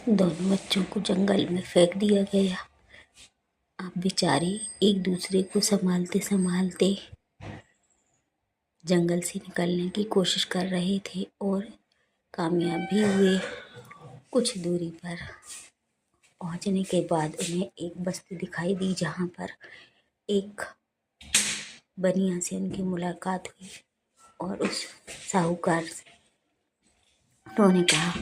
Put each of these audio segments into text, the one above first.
दोनों बच्चों को जंगल में फेंक दिया गया। अब बेचारे एक दूसरे को संभालते संभालते जंगल से निकलने की कोशिश कर रहे थे और कामयाब भी हुए। कुछ दूरी पर पहुंचने के बाद उन्हें एक बस्ती दिखाई दी, जहां पर एक बनिया से उनकी मुलाकात हुई और उस साहूकार से उन्होंने कहा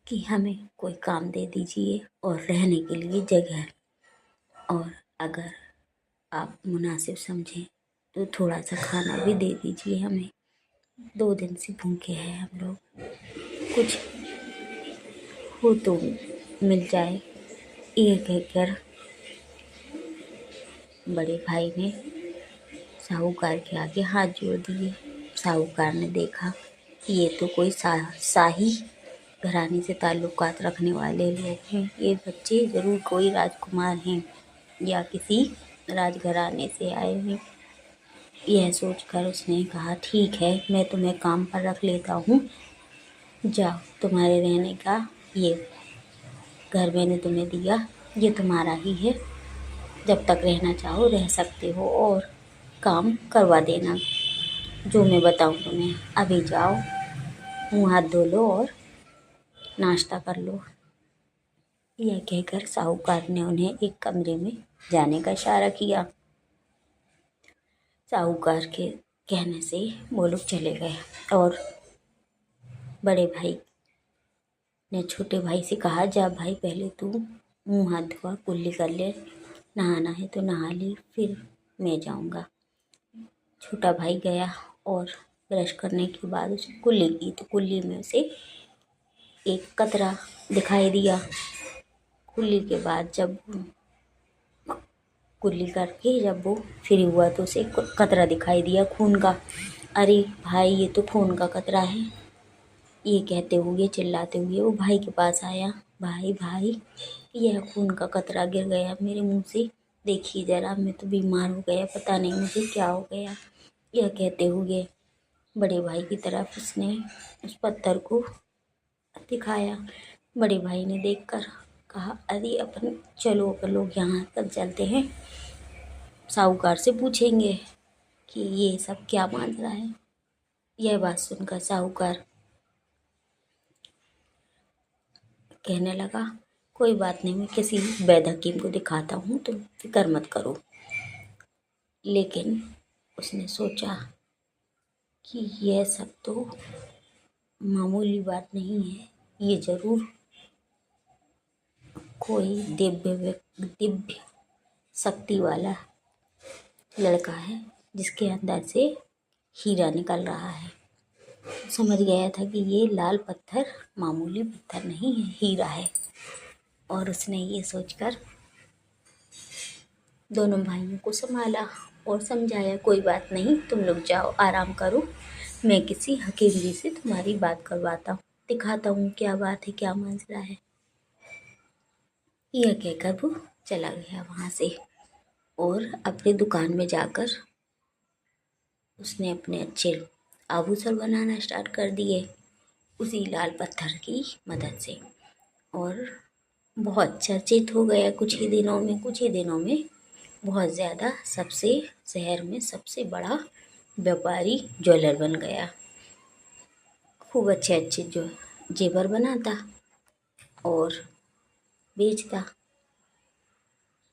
कि हमें कोई काम दे दीजिए और रहने के लिए जगह, और अगर आप मुनासिब समझें तो थोड़ा सा खाना भी दे दीजिए हमें। 2 दिन से भूखे हैं हम लोग, कुछ हो तो मिल जाए। ये कहकर बड़े भाई ने साहूकार के आगे हाथ जोड़ दिए। साहूकार ने देखा कि ये तो कोई शाही घराने से ताल्लुकात रखने वाले लोग हैं, ये बच्चे ज़रूर कोई राजकुमार हैं या किसी राजघराने से आए हैं। यह सोचकर उसने कहा, ठीक है, मैं तुम्हें काम पर रख लेता हूँ। जाओ, तुम्हारे रहने का ये घर मैंने तुम्हें दिया, ये तुम्हारा ही है। जब तक रहना चाहो रह सकते हो और काम करवा देना जो मैं बताऊँ तुम्हें। अभी जाओ, मुँह हाथ धो लो और नाश्ता कर लो। यह कहकर साहूकार ने उन्हें एक कमरे में जाने का इशारा किया। साहूकार के कहने से वो लोग चले गए और बड़े भाई ने छोटे भाई से कहा, जा भाई, पहले तू मुँह हाथ धोआ, कुल्ली कर ले, नहाना है तो नहा ले, फिर मैं जाऊँगा। छोटा भाई गया और ब्रश करने के बाद उसे कुल्ली की तो कुल्ली में उसे एक कतरा दिखाई दिया। कुल्ली के बाद जब कुल्ली करके जब वो फ्री हुआ तो उसे कतरा दिखाई दिया खून का। अरे भाई, ये तो खून का कतरा है। ये कहते हुए चिल्लाते हुए वो भाई के पास आया। भाई भाई, यह खून का कतरा गिर गया मेरे मुंह से, देखिए जरा, मैं तो बीमार हो गया, पता नहीं मुझे क्या हो गया। यह कहते हुए बड़े भाई की तरफ उसने उस पत्थर को दिखाया। बड़े भाई ने देखकर कहा, अरे चलो अपन लोग यहाँ तक चलते हैं, साहूकार से पूछेंगे कि ये सब क्या माजरा है। यह बात सुनकर साहूकार कहने लगा, कोई बात नहीं, मैं किसी वैद्य हकीम को दिखाता हूँ, तुम फिक्र मत करो। लेकिन उसने सोचा कि यह सब तो मामूली बात नहीं है, ये ज़रूर कोई दिव्य शक्ति वाला लड़का है जिसके अंदर से हीरा निकल रहा है। समझ गया था कि ये लाल पत्थर मामूली पत्थर नहीं है, हीरा है। और उसने ये सोचकर दोनों भाइयों को संभाला और समझाया, कोई बात नहीं, तुम लोग जाओ, आराम करो, मैं किसी हकीम जी से तुम्हारी बात करवाता हूँ, दिखाता हूँ क्या बात है, क्या मसला है। यह कहकर वो चला गया वहाँ से और अपनी दुकान में जाकर उसने अपने अच्छे आभूषण बनाना स्टार्ट कर दिए उसी लाल पत्थर की मदद से, और बहुत चर्चित हो गया। कुछ ही दिनों में बहुत ज़्यादा सबसे शहर में सबसे बड़ा व्यापारी ज्वेलर बन गया। खूब अच्छे अच्छे जो जेवर बनाता और बेचता।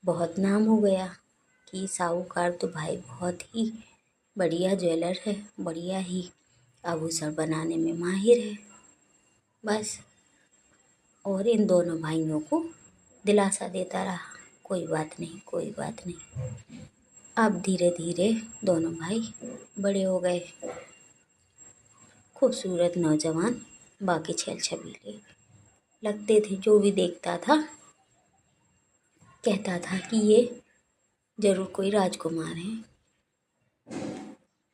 बहुत नाम हो गया कि साहूकार तो भाई बहुत ही बढ़िया ज्वेलर है, बढ़िया ही आभूषण बनाने में माहिर है। बस, और इन दोनों भाइयों को दिलासा देता रहा, कोई बात नहीं, कोई बात नहीं। अब धीरे धीरे दोनों भाई बड़े हो गए, खूबसूरत नौजवान, बाकी छेल छबीले लगते थे। जो भी देखता था कहता था कि ये जरूर कोई राजकुमार है।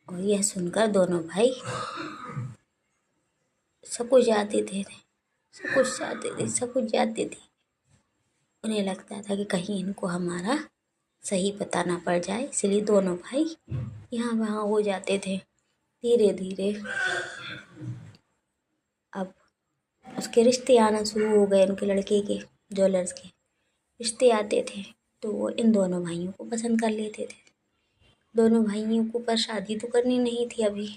और यह सुनकर दोनों भाई सब कुछ जाते थे, सब कुछ जाते थे। उन्हें लगता था कि कहीं इनको हमारा सही पता ना पड़ जाए, इसलिए दोनों भाई यहाँ वहाँ हो जाते थे। धीरे धीरे अब उसके रिश्ते आना शुरू हो गए, उनके लड़के के ज्वेलर्स के रिश्ते आते थे, तो वो इन दोनों भाइयों को पसंद कर लेते थे। दोनों भाइयों को पर शादी तो करनी नहीं थी अभी।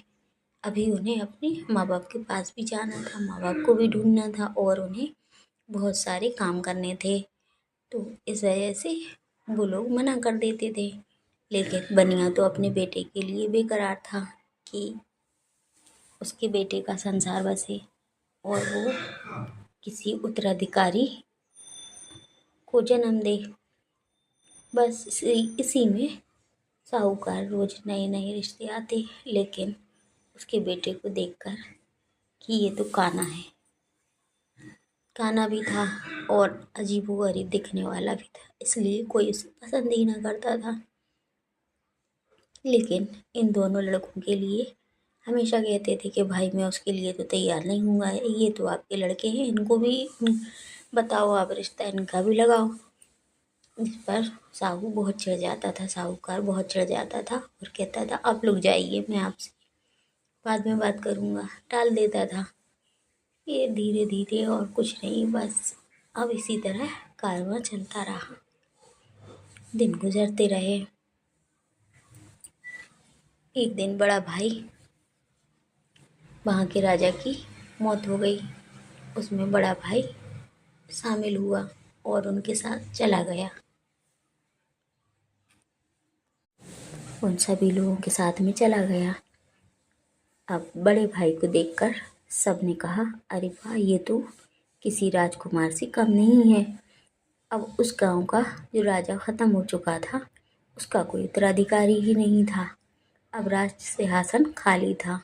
अभी उन्हें अपने माँ बाप के पास भी जाना था, माँ बाप को भी ढूंढना था और उन्हें बहुत सारे काम करने थे। तो इस वजह से वो लोग मना कर देते थे। लेकिन बनिया तो अपने बेटे के लिए बेकरार था कि उसके बेटे का संसार बसे और वो किसी उत्तराधिकारी को जन्म दे। बस इसी में साहूकार रोज नए नए रिश्ते आते, लेकिन उसके बेटे को देखकर कि ये तो काना है। काना भी था और अजीबोगरीब दिखने वाला भी था, इसलिए कोई उसे पसंद ही ना करता था। लेकिन इन दोनों लड़कों के लिए हमेशा कहते थे कि भाई मैं उसके लिए तो तैयार नहीं हूँगा, ये तो आपके लड़के हैं, इनको भी बताओ, आप रिश्ता इनका भी लगाओ। इस पर साहू बहुत चिढ़ जाता था, साहूकार बहुत चिढ़ जाता था और कहता था आप लोग जाइए, मैं आपसे बाद में बात करूँगा, टाल देता था। ये धीरे धीरे और कुछ नहीं, बस अब इसी तरह कारवां चलता रहा, दिन गुजरते रहे। एक दिन बड़ा भाई वहाँ के राजा की मौत हो गई, उसमें बड़ा भाई शामिल हुआ और उनके साथ चला गया। उन सभी लोगों के साथ में चला गया। अब बड़े भाई को देखकर सबने कहा अरे वाह, ये तो किसी राजकुमार से कम नहीं है। अब उस गांव का जो राजा ख़त्म हो चुका था, उसका कोई उत्तराधिकारी ही नहीं था। अब राज सिंहासन खाली था।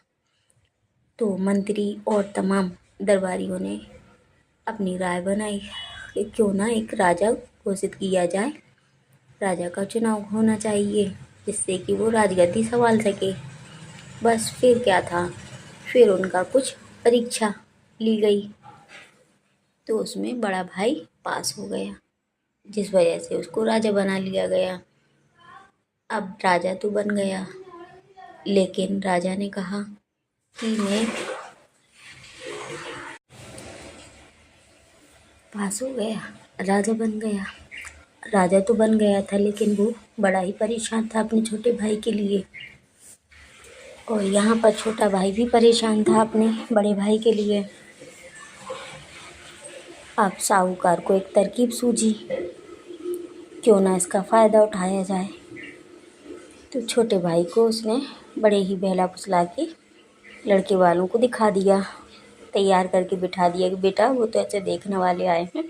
तो मंत्री और तमाम दरबारियों ने अपनी राय बनाई कि क्यों ना एक राजा घोषित किया जाए, राजा का चुनाव होना चाहिए जिससे कि वो राजगद्दी संभाल सके। बस फिर क्या था, फिर उनका कुछ परीक्षा ली गई तो उसमें बड़ा भाई पास हो गया, जिस वजह से उसको राजा बना लिया गया। अब राजा तो बन गया, लेकिन राजा ने कहा कि मैं पास हो गया, राजा बन गया। राजा तो बन गया था, लेकिन वो बड़ा ही परेशान था अपने छोटे भाई के लिए। और यहाँ पर छोटा भाई भी परेशान था अपने बड़े भाई के लिए। अब साहूकार को एक तरकीब सूझी, क्यों ना इसका फ़ायदा उठाया जाए। तो छोटे भाई को उसने बड़े ही बहला फुसला के लड़के वालों को दिखा दिया, तैयार करके बिठा दिया कि बेटा वो तो ऐसे देखने वाले आए हैं,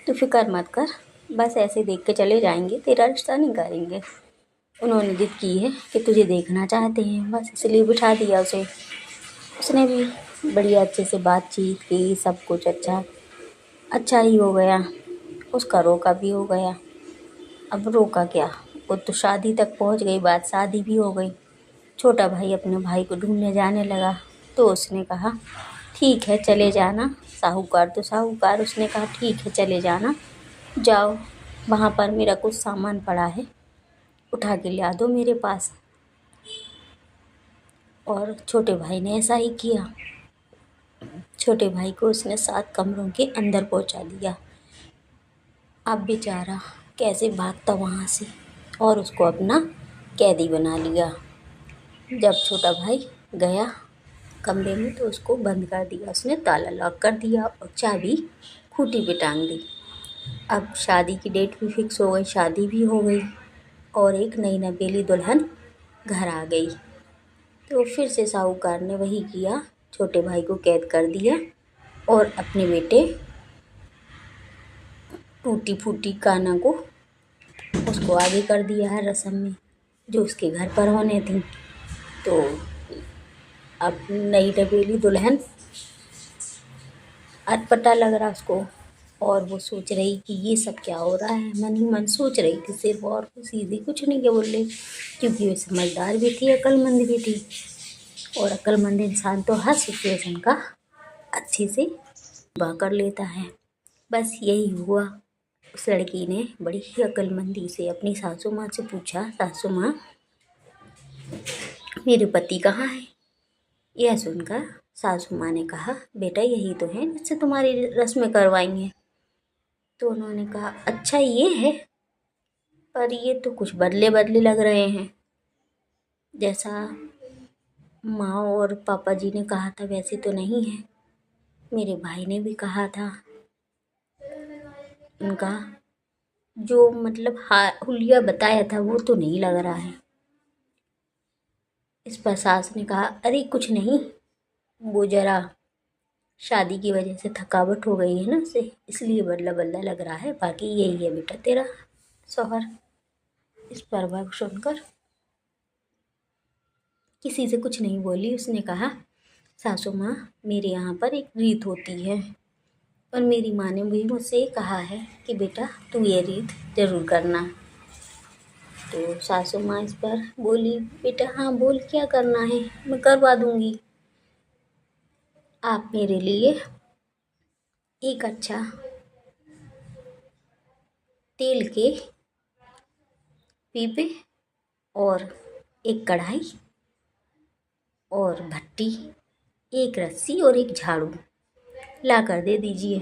तो फिक्र मत कर, बस ऐसे देख के चले जाएंगे, तेरा रिश्ता नहीं करेंगे। उन्होंने जिद की है कि तुझे देखना चाहते हैं, बस इसलिए बिठा दिया उसे। उसने भी बढ़िया अच्छे से बातचीत की, सब कुछ अच्छा ही हो गया। उसका रोका भी हो गया। अब रोका क्या, वो तो शादी तक पहुंच गई बात, शादी भी हो गई। छोटा भाई अपने भाई को ढूंढने जाने लगा, तो उसने कहा ठीक है चले जाना। साहूकार तो साहूकार, उसने कहा ठीक है चले जाना, जाओ, वहाँ पर मेरा कुछ सामान पड़ा है, उठा के ला दो मेरे पास। और छोटे भाई ने ऐसा ही किया। छोटे भाई को उसने 7 कमरों के अंदर पहुंचा दिया। अब बेचारा कैसे भागता वहाँ से, और उसको अपना कैदी बना लिया। जब छोटा भाई गया कमरे में तो उसको बंद कर दिया, उसने ताला लॉक कर दिया और चाबी खूंटी पे टांग दी। अब शादी की डेट भी फिक्स हो गई, शादी भी हो गई और एक नई नवेली दुल्हन घर आ गई। तो फिर से साहूकार ने वही किया, छोटे भाई को कैद कर दिया और अपने बेटे टूटी फूटी काना को उसको आगे कर दिया है रस्म में, जो उसके घर पर होने थी। तो अब नई नवेली दुल्हन अटपटा लग रहा उसको, और वो सोच रही कि ये सब क्या हो रहा है, मन ही मन सोच रही थी सिर्फ, और सीधी कुछ नहीं क्या बोल रही, क्योंकि वो समझदार भी थी, अक्लमंद भी थी। और अक्लमंद इंसान तो हर सिचुएशन का अच्छे से बा कर लेता है। बस यही हुआ। उस लड़की ने बड़ी ही अक्लमंदी से अपनी सासू माँ से पूछा, सासू माँ मेरे पति कहाँ है? यह सुनकर सासू माँ ने कहा, बेटा यही तो है जिससे तुम्हारी रस्में करवाई हैं। तो उन्होंने कहा, अच्छा ये है, पर ये तो कुछ बदले बदले लग रहे हैं। जैसा माँ और पापा जी ने कहा था वैसे तो नहीं है। मेरे भाई ने भी कहा था, उनका जो मतलब हुलिया बताया था वो तो नहीं लग रहा है। इस पर सास ने कहा, अरे कुछ नहीं, वो जरा शादी की वजह से थकावट हो गई है ना उसे, इसलिए बदला बदला लग रहा है, बाकी यही है बेटा तेरा शौहर। इस पर वह सुनकर किसी से कुछ नहीं बोली। उसने कहा, सासू माँ मेरे यहाँ पर एक रीत होती है और मेरी माँ ने भी मुझसे कहा है कि बेटा तू ये रीत जरूर करना। तो सासू माँ इस पर बोली, बेटा हाँ बोल, क्या करना है, मैं करवा दूंगी। आप मेरे लिए एक अच्छा तेल के पीपे और एक कढ़ाई और भट्टी, एक रस्सी और एक झाड़ू ला कर दे दीजिए।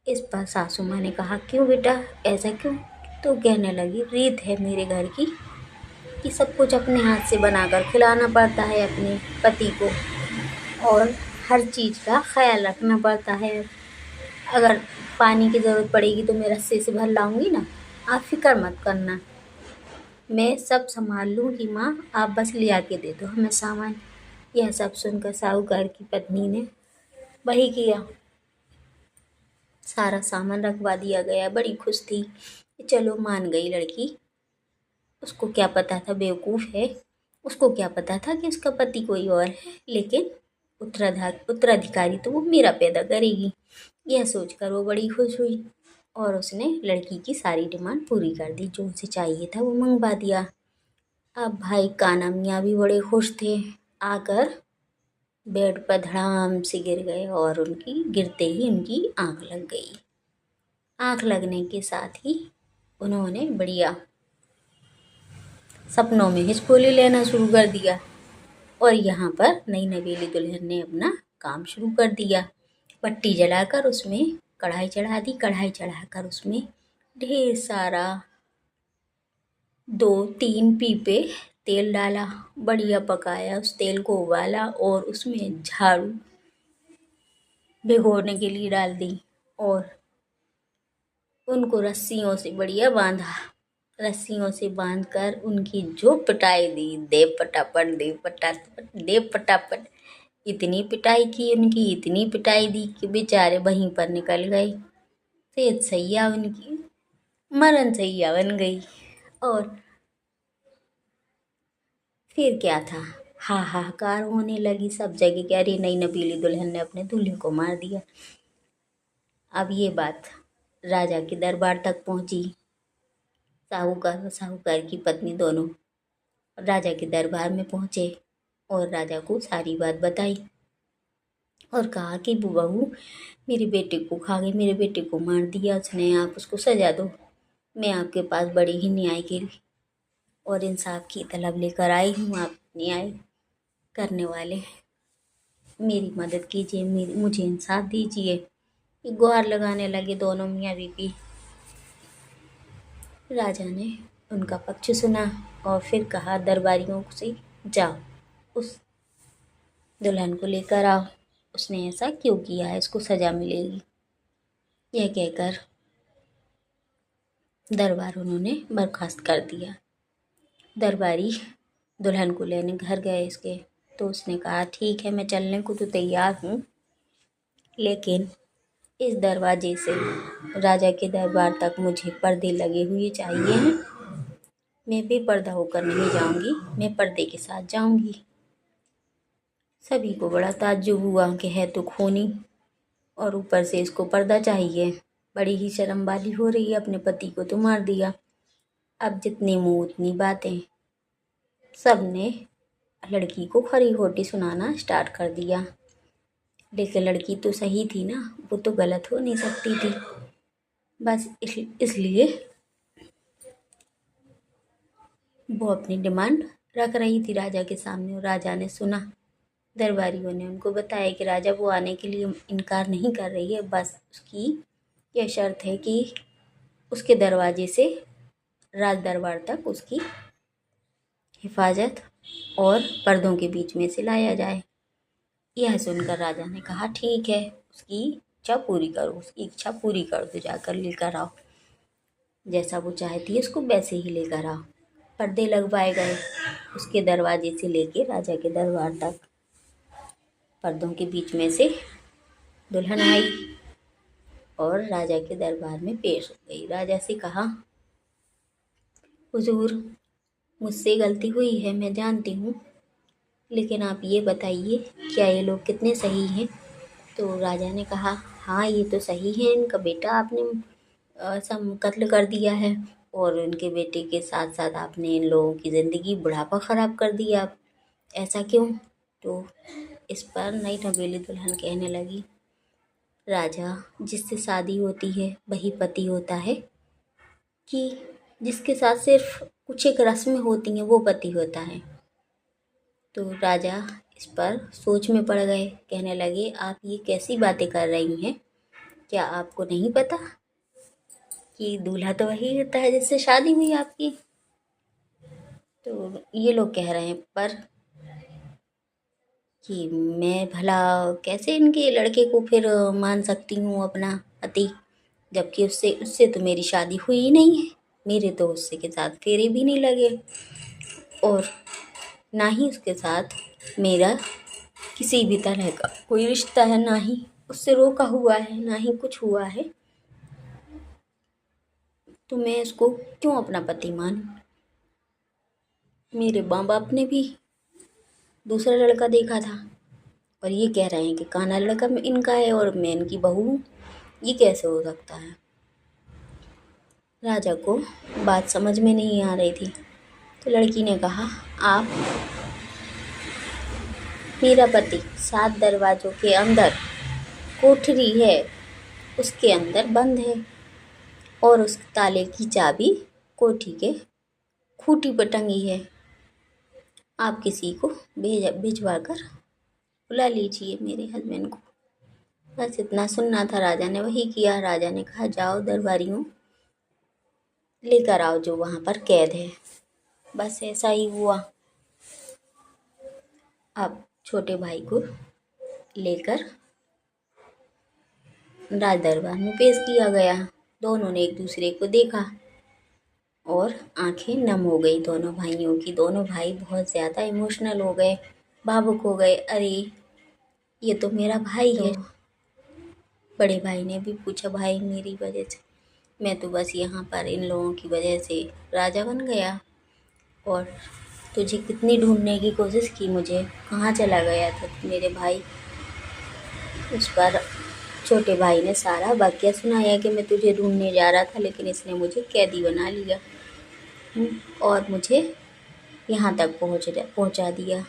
इस पर सासू माँ ने कहा, क्यों बेटा, ऐसा क्यों? तो कहने लगी, रीत है मेरे घर की कि सब कुछ अपने हाथ से बनाकर खिलाना पड़ता है अपने पति को, और हर चीज़ का ख्याल रखना पड़ता है। अगर पानी की ज़रूरत पड़ेगी तो मैं रस्से से भर लाऊंगी ना, आप फिक्र मत करना, मैं सब संभाल लूँगी माँ, आप बस ले आके दे दो हमें सामान। यह सब सुनकर साहूकार की पत्नी ने वही किया, सारा सामान रखवा दिया गया। बड़ी खुश थी कि चलो मान गई लड़की। उसको क्या पता था, बेवकूफ़ है, उसको क्या पता था कि उसका पति कोई और है, लेकिन उत्तराधिकारी तो वो मेरा पैदा करेगी। यह सोचकर वो बड़ी खुश हुई और उसने लड़की की सारी डिमांड पूरी कर दी, जो उसे चाहिए था वो मंगवा दिया। अब भाई काना मियाँ भी बड़े खुश थे, आकर बेड पर धड़ाम से गिर गए और उनकी गिरते ही उनकी आंख लग गई। आंख लगने के साथ ही उन्होंने बढ़िया सपनों में हिचकोले लेना शुरू कर दिया और यहाँ पर नई नवेली दुल्हन ने अपना काम शुरू कर दिया। पट्टी जलाकर उसमें कढ़ाई चढ़ा दी, कढ़ाई चढ़ाकर उसमें ढेर सारा 2-3 पीपे तेल डाला, बढ़िया पकाया, उस तेल को उबाला और उसमें झाड़ू भिगोने के लिए डाल दी और उनको रस्सियों से बढ़िया बांधा। रस्सियों से बांधकर उनकी जो पिटाई दी, दे पटापट दे पटापट दे पटापट, इतनी पिटाई की उनकी, इतनी पिटाई दी कि बेचारे वहीं पर निकल गए। सेहत सैया उनकी मरण सैया बन गई। और फिर क्या था, हाहाकार होने लगी सब जगह कि अरे नई नबीली दुल्हन ने अपने दूल्हे को मार दिया। अब ये बात राजा के दरबार तक पहुंची। साहूकार और साहूकार की पत्नी दोनों राजा के दरबार में पहुंचे और राजा को सारी बात बताई और कहा कि बहू मेरे बेटे को खा गई, मेरे बेटे को मार दिया उसने, आप उसको सजा दो। मैं आपके पास बड़ी ही न्याय के और इंसाफ की तलब लेकर आई हूँ, आप न्याय करने वाले मेरी मदद कीजिए, मेरी मुझे इंसाफ दीजिए। गुहार लगाने लगे दोनों मियाँ बीवी। राजा ने उनका पक्ष सुना और फिर कहा दरबारियों से, जाओ उस दुल्हन को लेकर आओ, उसने ऐसा क्यों किया है, इसको सजा मिलेगी। यह कहकर दरबार उन्होंने बर्खास्त कर दिया। दरबारी दुल्हन को लेने घर गए इसके, तो उसने कहा ठीक है मैं चलने को तो तैयार हूँ, लेकिन इस दरवाजे से राजा के दरबार तक मुझे पर्दे लगे हुए चाहिए हैं। मैं बेपर्दा होकर नहीं जाऊंगी, मैं पर्दे के साथ जाऊंगी। सभी को बड़ा ताज्जुब हुआ कि है तो खूनी और ऊपर से इसको पर्दा चाहिए, बड़ी ही शर्म वाली हो रही है, अपने पति को तो मार दिया। अब जितनी मुंह उतनी बातें, सब ने लड़की को खरी खोटी सुनाना स्टार्ट कर दिया। लेकिन लड़की तो सही थी ना, वो तो गलत हो नहीं सकती थी। बस इसलिए वो अपनी डिमांड रख रही थी राजा के सामने और राजा ने सुना। दरबारियों ने उनको बताया कि राजा वो आने के लिए इनकार नहीं कर रही है, बस उसकी यह शर्त है कि उसके दरवाजे से राज दरबार तक उसकी हिफाजत और पर्दों के बीच में से लाया जाए। यह सुनकर राजा ने कहा ठीक है, उसकी इच्छा पूरी करो, उसकी इच्छा पूरी कर दो, जाकर लेकर आओ, जैसा वो चाहती है उसको वैसे ही लेकर आओ। पर्दे लगवाए गए उसके दरवाजे से लेके राजा के दरबार तक। पर्दों के बीच में से दुल्हन आई और राजा के दरबार में पेश हो गई। राजा से कहा, हुजूर, मुझसे गलती हुई है, मैं जानती हूँ, लेकिन आप ये बताइए क्या ये लोग कितने सही हैं। तो राजा ने कहा, हाँ ये तो सही है, इनका बेटा आपने सब कत्ल कर दिया है और उनके बेटे के साथ साथ आपने इन लोगों की ज़िंदगी बुढ़ापा ख़राब कर दिया। आप ऐसा क्यों? तो इस पर नई नवेली दुल्हन कहने लगी, राजा, जिससे शादी होती है वही पति होता है, कि जिसके साथ सिर्फ कुछ एक रस्में होती हैं वो पति होता है। तो राजा इस पर सोच में पड़ गए, कहने लगे, आप ये कैसी बातें कर रही हैं? क्या आपको नहीं पता कि दूल्हा तो वही होता है जिससे शादी हुई आपकी? तो ये लोग कह रहे हैं पर कि मैं भला कैसे इनके लड़के को फिर मान सकती हूँ अपना पति, जबकि उससे उससे तो मेरी शादी हुई ही नहीं है, मेरे तो उससे के साथ फेरे भी नहीं लगे और ना ही उसके साथ मेरा किसी भी तरह का कोई रिश्ता है, ना ही उससे रोका हुआ है, ना ही कुछ हुआ है, तो मैं इसको क्यों अपना पति मानूं? मेरे माँ बाप ने भी दूसरा लड़का देखा था और ये कह रहे हैं कि काना लड़का इनका है और मैं इनकी बहू हूँ, ये कैसे हो सकता है? राजा को बात समझ में नहीं आ रही थी। तो लड़की ने कहा, आप मेरा पति 7 दरवाज़ों के अंदर कोठरी है, उसके अंदर बंद है और उस ताले की चाबी कोठी के खूंटी पर टंगी है। आप किसी को भिजवा कर बुला लीजिए मेरे हस्बैंड को। बस इतना सुनना था, राजा ने वही किया। राजा ने कहा, जाओ दरबारियों, लेकर आओ जो वहाँ पर कैद है। बस ऐसा ही हुआ। अब छोटे भाई को लेकर राज दरबार में पेश किया गया। दोनों ने एक दूसरे को देखा और आंखें नम हो गई दोनों भाइयों की। दोनों भाई बहुत ज़्यादा इमोशनल हो गए, भावुक हो गए। अरे ये तो मेरा भाई है। बड़े भाई ने भी पूछा, भाई मेरी वजह से, मैं तो बस यहाँ पर इन लोगों की वजह से राजा बन गया और तुझे कितनी ढूंढने की कोशिश की, मुझे कहाँ चला गया था मेरे भाई? उस पर छोटे भाई ने सारा वाकया सुनाया कि मैं तुझे ढूंढने जा रहा था लेकिन इसने मुझे कैदी बना लिया और मुझे यहाँ तक पहुँचा दिया।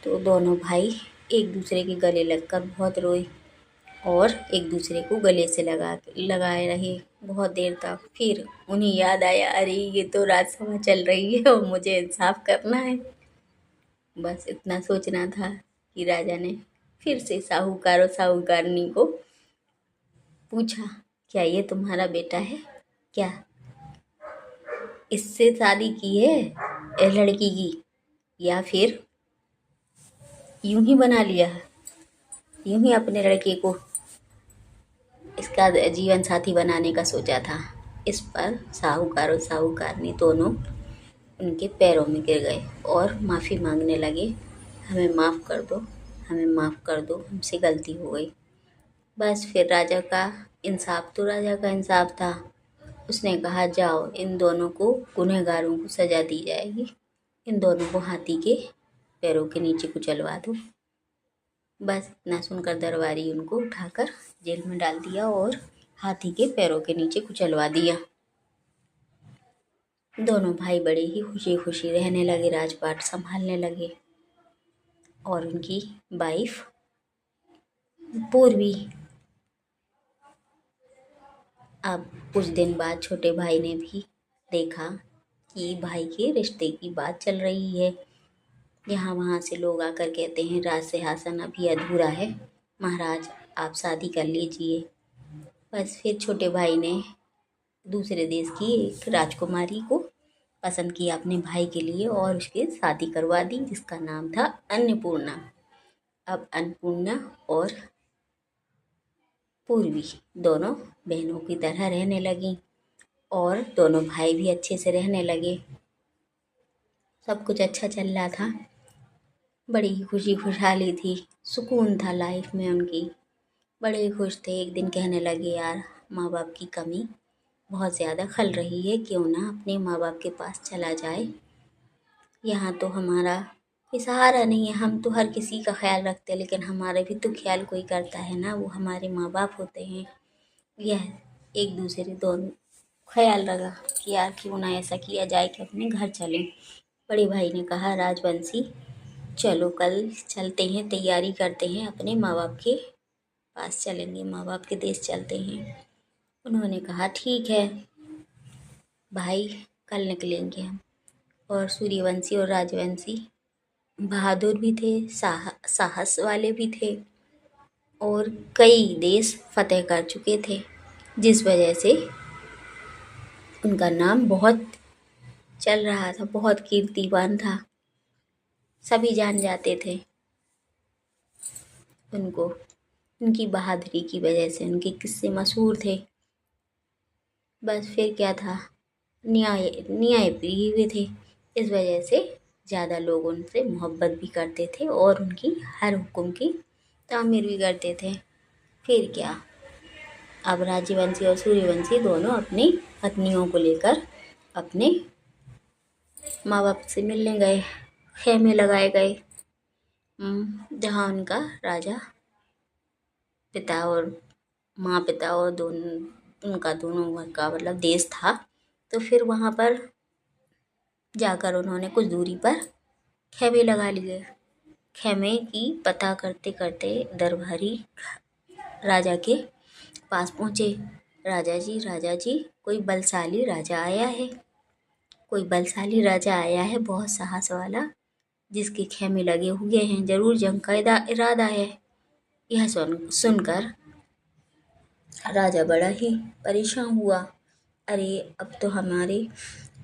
तो दोनों भाई एक दूसरे के गले लगकर बहुत रोए और एक दूसरे को गले से लगाए रहे बहुत देर तक। फिर उन्हें याद आया, अरे ये तो राजसभा चल रही है और मुझे इंसाफ करना है। बस इतना सोचना था कि राजा ने फिर से साहूकार और साहूकारनी को पूछा, क्या ये तुम्हारा बेटा है? क्या इससे शादी की है इस लड़की की, या फिर यूं ही बना लिया है, यूं ही अपने लड़के को इसका जीवन साथी बनाने का सोचा था? इस पर साहूकार और साहूकारनी दोनों उनके पैरों में गिर गए और माफ़ी मांगने लगे, हमें माफ़ कर दो, हमें माफ़ कर दो, हमसे गलती हो गई। बस फिर राजा का इंसाफ तो राजा का इंसाफ था। उसने कहा, जाओ इन दोनों को, गुनहगारों को सज़ा दी जाएगी, इन दोनों को हाथी के पैरों के नीचे कुचलवा दो। बस इतना सुनकर दरबारी उनको उठाकर जेल में डाल दिया और हाथी के पैरों के नीचे कुचलवा दिया। दोनों भाई बड़े ही खुशी खुशी रहने लगे, राजपाट संभालने लगे और उनकी वाइफ पूर्वी। अब कुछ दिन बाद छोटे भाई ने भी देखा कि भाई के रिश्ते की बात चल रही है यहाँ वहाँ से लोग आकर कहते हैं राज सिंहासन अभी अधूरा है, महाराज आप शादी कर लीजिए। बस फिर छोटे भाई ने दूसरे देश की एक राजकुमारी को पसंद किया अपने भाई के लिए और उसकी शादी करवा दी, जिसका नाम था अन्नपूर्णा। अब अन्नपूर्णा और पूर्वी दोनों बहनों की तरह रहने लगी और दोनों भाई भी अच्छे से रहने लगे। सब कुछ अच्छा चल रहा था, बड़ी ही खुशी खुशहाली थी, सुकून था लाइफ में उनकी, बड़े ही खुश थे। एक दिन कहने लगे यार माँ बाप की कमी बहुत ज़्यादा खल रही है, क्यों ना अपने माँ बाप के पास चला जाए। यहाँ तो हमारा कोई सहारा नहीं है, हम तो हर किसी का ख्याल रखते हैं लेकिन हमारा भी तो ख्याल कोई करता है ना, वो हमारे माँ बाप होते हैं। यह एक दूसरे दोनों ख्याल रखा कि यार क्यों ना ऐसा किया जाए कि अपने घर चलें। बड़े भाई ने कहा राजवंशी चलो कल चलते हैं, तैयारी करते हैं, अपने माँ बाप के पास चलेंगे, माँ बाप के देश चलते हैं। उन्होंने कहा ठीक है भाई, कल निकलेंगे हम। और सूर्यवंशी और राजवंशी बहादुर भी थे, साहस वाले भी थे और कई देश फतेह कर चुके थे, जिस वजह से उनका नाम बहुत चल रहा था, बहुत कीर्तिवान था, सभी जान जाते थे उनको। उनकी बहादुरी की वजह से उनके किस्से मशहूर थे। बस फिर क्या था, न्याय प्रिय भी थे, इस वजह से ज़्यादा लोग उनसे मोहब्बत भी करते थे और उनकी हर हुक्म की तामीर भी करते थे। फिर क्या, अब राजवंशी और सूर्यवंशी दोनों अपनी पत्नियों को लेकर अपने माँ बाप से मिलने गए। खेमे लगाए गए जहाँ उनका राजा पिता और माँ पिता और उनका दोनों का मतलब देश था। तो फिर वहाँ पर जाकर उन्होंने कुछ दूरी पर खेमे लगा लिए। खेमे की पता करते करते दरबारी राजा के पास पहुँचे। राजा जी कोई बलशाली राजा आया है, कोई बलशाली राजा आया है, बहुत साहस वाला, जिसके खेमे लगे हुए हैं, जरूर जंग का इरादा है। यह सुनकर राजा बड़ा ही परेशान हुआ। अरे अब तो हमारे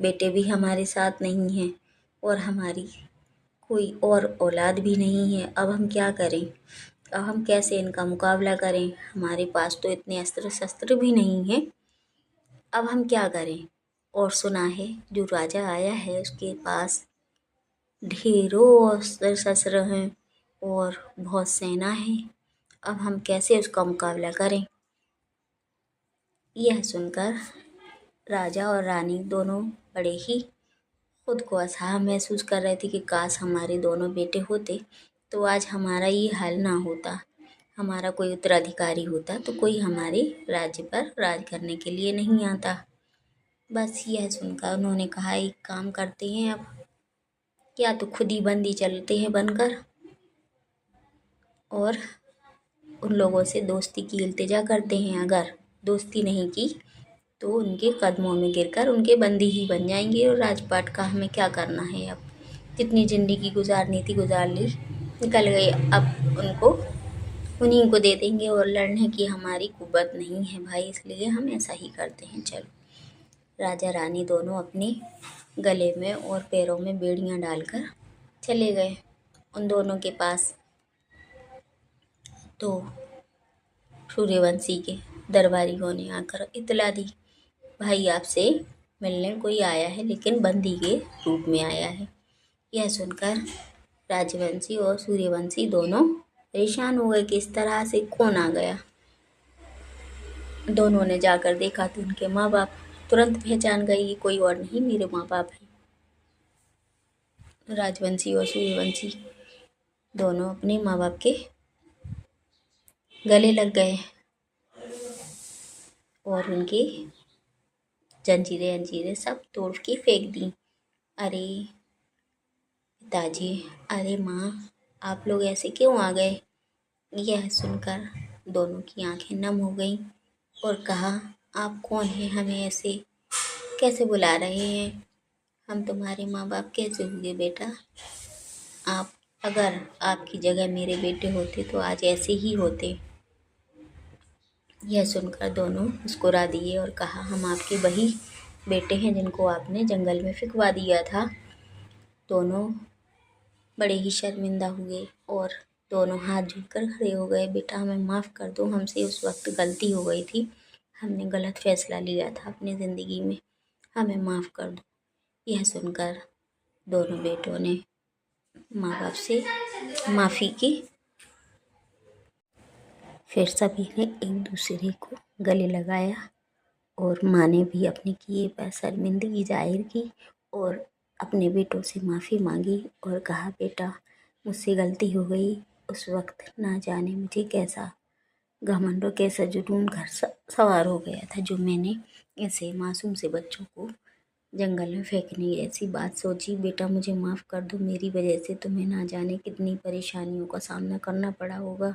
बेटे भी हमारे साथ नहीं हैं और हमारी कोई और औलाद भी नहीं है, अब हम क्या करें, अब हम कैसे इनका मुकाबला करें, हमारे पास तो इतने अस्त्र शस्त्र भी नहीं हैं, अब हम क्या करें। और सुना है जो राजा आया है उसके पास ढेरों अस्त्र शस्त्र हैं और बहुत सेना है, अब हम कैसे उसका मुकाबला करें। यह सुनकर राजा और रानी दोनों बड़े ही खुद को असहाय महसूस कर रहे थे कि काश हमारे दोनों बेटे होते तो आज हमारा ये हाल ना होता, हमारा कोई उत्तराधिकारी होता तो कोई हमारे राज्य पर राज करने के लिए नहीं आता। बस यह सुनकर उन्होंने कहा एक काम करते हैं, अब या तो खुद ही बंदी चलते हैं बनकर और उन लोगों से दोस्ती की इल्तिजा करते हैं, अगर दोस्ती नहीं की तो उनके कदमों में गिरकर उनके बंदी ही बन जाएंगे और राजपाट का हमें क्या करना है। अब जितनी ज़िंदगी गुजारनी थी गुजार ली, निकल गई, अब उनको उन्हीं को दे देंगे और लड़ने की हमारी कुव्वत नहीं है भाई, इसलिए हम ऐसा ही करते हैं। चलो राजा रानी दोनों अपने गले में और पैरों में बेड़ियां डालकर चले गए उन दोनों के पास। तो सूर्यवंशी के दरबारियों ने आकर इतला दी, भाई आपसे मिलने कोई आया है लेकिन बंदी के रूप में आया है। यह सुनकर राजवंशी और सूर्यवंशी दोनों परेशान हो गए कि इस तरह से कौन आ गया। दोनों ने जाकर देखा तो उनके माँ बाप, तुरंत पहचान गई कि कोई और नहीं मेरे माँ बाप हैं। राजवंशी और सूर्यवंशी दोनों अपने माँ बाप के गले लग गए और उनकी जंजीरें अंजीरें सब तोड़ के फेंक दी। अरे पिताजी, अरे माँ, आप लोग ऐसे क्यों आ गए। यह सुनकर दोनों की आंखें नम हो गईं और कहा आप कौन हैं, हमें ऐसे कैसे बुला रहे हैं, हम तुम्हारे माँ बाप कैसे हुए बेटा। आप अगर आपकी जगह मेरे बेटे होते तो आज ऐसे ही होते। यह सुनकर दोनों मुस्कुरा दिए और कहा, हम आपके वही बेटे हैं जिनको आपने जंगल में फेंकवा दिया था। दोनों बड़े ही शर्मिंदा हुए और दोनों हाथ जोड़कर खड़े हो गए। बेटा हमें माफ़ कर दो, हमसे उस वक्त गलती हो गई थी, हमने गलत फैसला लिया था अपनी ज़िंदगी में, हमें माफ़ कर दो। यह सुनकर दोनों बेटों ने माँ बाप से माफ़ी की। फिर सभी ने एक दूसरे को गले लगाया और माँ ने भी अपने किए पर शर्मिंदगी जाहिर की और अपने बेटों से माफ़ी मांगी और कहा, बेटा मुझसे गलती हो गई, उस वक्त ना जाने मुझे कैसा घमंड और कैसा जुनून घर सवार हो गया था जो मैंने ऐसे मासूम से बच्चों को जंगल में फेंकने ऐसी बात सोची। बेटा मुझे माफ़ कर दो, मेरी वजह से तुम्हें ना जाने कितनी परेशानियों का सामना करना पड़ा होगा।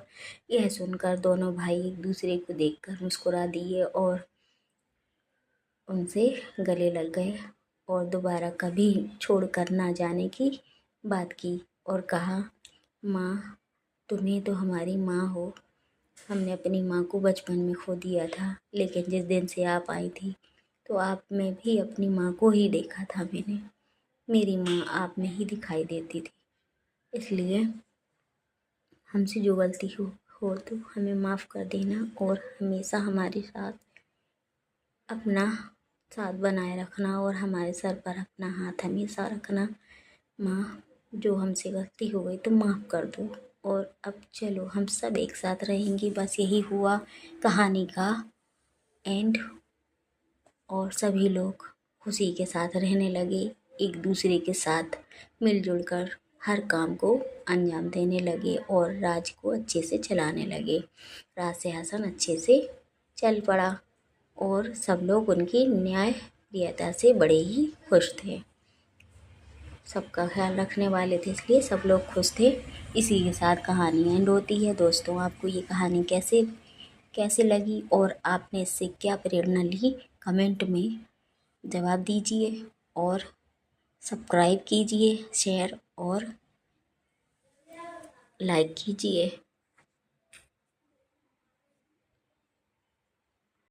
यह सुनकर दोनों भाई एक दूसरे को देखकर मुस्कुरा दिए और उनसे गले लग गए और दोबारा कभी छोड़कर ना जाने की बात की और कहा, माँ तुम्हें तो हमारी माँ हो, हमने अपनी माँ को बचपन में खो दिया था, लेकिन जिस दिन से आप आई थी तो आप में भी अपनी माँ को ही देखा था मैंने, मेरी माँ आप में ही दिखाई देती थी। इसलिए हमसे जो गलती हो तो हमें माफ़ कर देना और हमेशा हमारे साथ अपना साथ बनाए रखना और हमारे सर पर अपना हाथ हमेशा रखना। माँ जो हमसे गलती हो गई तो माफ़ कर दो और अब चलो हम सब एक साथ रहेंगे। बस यही हुआ कहानी का एंड और सभी लोग खुशी के साथ रहने लगे, एक दूसरे के साथ मिलजुल कर हर काम को अंजाम देने लगे और राज को अच्छे से चलाने लगे। राज सिंहासन अच्छे से चल पड़ा और सब लोग उनकी न्यायप्रियता से बड़े ही खुश थे, सबका ख्याल रखने वाले थे, इसलिए सब लोग खुश थे। इसी के साथ कहानी एंड होती है। दोस्तों आपको ये कहानी कैसे कैसे लगी और आपने इससे क्या प्रेरणा ली, कमेंट में जवाब दीजिए और सब्सक्राइब कीजिए, शेयर और लाइक कीजिए।